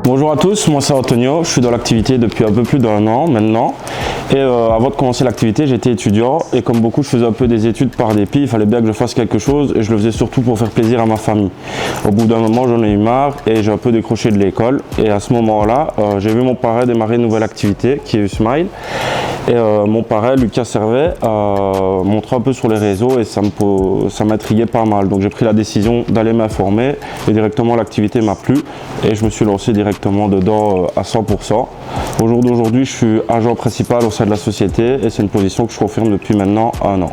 Bonjour à tous, moi c'est Antonio, je suis dans l'activité depuis un peu plus d'1 an maintenant et avant de commencer l'activité j'étais étudiant et comme beaucoup je faisais un peu des études par dépit, il fallait bien que je fasse quelque chose et je le faisais surtout pour faire plaisir à ma famille. Au bout d'un moment j'en ai eu marre et j'ai un peu décroché de l'école et à ce moment-là j'ai vu mon parrain démarrer une nouvelle activité qui est Usmile et mon parrain Lucas Servet montrait un peu sur les réseaux et ça m'intriguait pas mal, donc j'ai pris la décision d'aller m'informer et directement l'activité m'a plu et je me suis lancé directement dedans à 100%. Au jour d'aujourd'hui, je suis agent principal au sein de la société et c'est une position que je confirme depuis maintenant 1 an.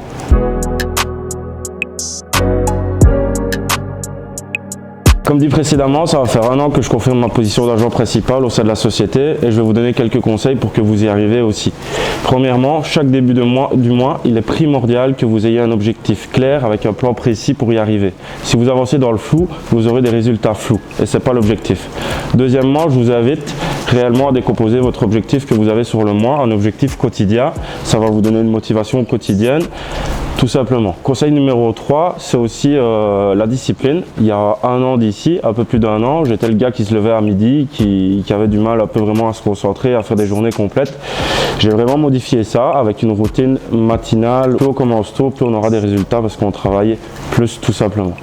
Comme dit précédemment, ça va faire 1 an que je confirme ma position d'agent principal au sein de la société et je vais vous donner quelques conseils pour que vous y arriviez aussi. Premièrement, chaque début du mois, il est primordial que vous ayez un objectif clair avec un plan précis pour y arriver. Si vous avancez dans le flou, vous aurez des résultats flous et ce n'est pas l'objectif. Deuxièmement, je vous invite réellement à décomposer votre objectif que vous avez sur le mois en objectif quotidien. Ça va vous donner une motivation quotidienne. Tout simplement. Conseil numéro 3, c'est aussi la discipline. Il y a 1 an d'ici, un peu plus d'1 an, j'étais le gars qui se levait à midi, qui avait du mal un peu vraiment à se concentrer, à faire des journées complètes. J'ai vraiment modifié ça avec une routine matinale. Plus on commence tôt, plus on aura des résultats parce qu'on travaille plus tout simplement.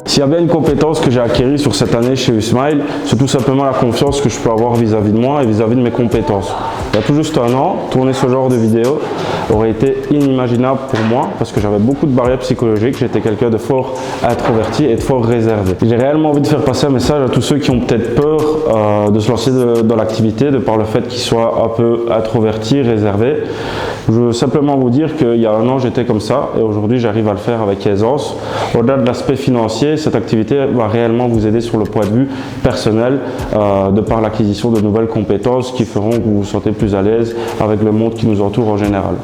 S'il y a bien une compétence que j'ai acquérie sur cette année chez Usmile, c'est tout simplement la confiance que je peux avoir vis-à-vis de moi et vis-à-vis de mes compétences. Il y a tout juste 1 an, tourner ce genre de vidéo aurait été inimaginable pour moi parce que j'avais beaucoup de barrières psychologiques, j'étais quelqu'un de fort introverti et de fort réservé. J'ai réellement envie de faire passer un message à tous ceux qui ont peut-être peur de se lancer dans l'activité de par le fait qu'ils soient un peu introvertis, réservés. Je veux simplement vous dire qu'il y a 1 an j'étais comme ça et aujourd'hui j'arrive à le faire avec aisance. Au-delà de l'aspect financier, cette activité va réellement vous aider sur le point de vue personnel de par l'acquisition de nouvelles compétences qui feront que vous vous sentez plus à l'aise avec le monde qui nous entoure en général.